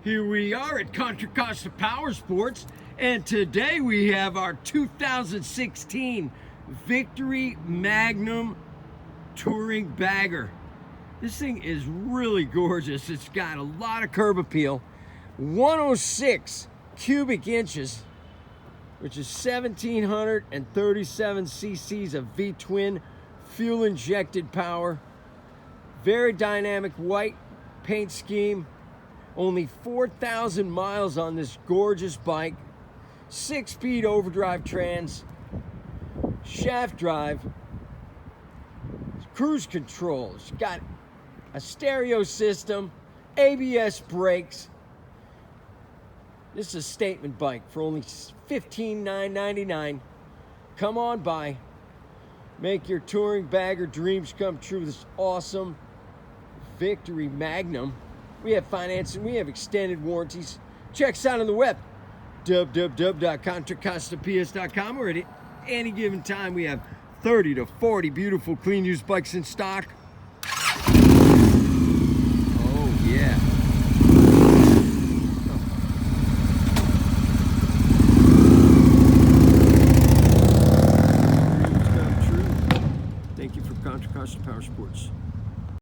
Here we are at Contra Costa Powersports, and today we have our 2016 Victory Magnum Touring Bagger. This thing is really gorgeous. It's got a lot of curb appeal. 106 cubic inches, which is 1,737 cc's of V-twin fuel-injected power. Very dynamic white paint scheme. Only 4,000 miles on this gorgeous bike. 6-speed overdrive trans, shaft drive, cruise control. It's got a stereo system, ABS brakes. This is a statement bike for only $15,999. Come on by. Make your touring bagger dreams come true with this awesome Victory Magnum. We have financing, we have extended warranties. Check us out on the web, www.contracostaps.com, or at any given time we have 30 to 40 beautiful clean used bikes in stock.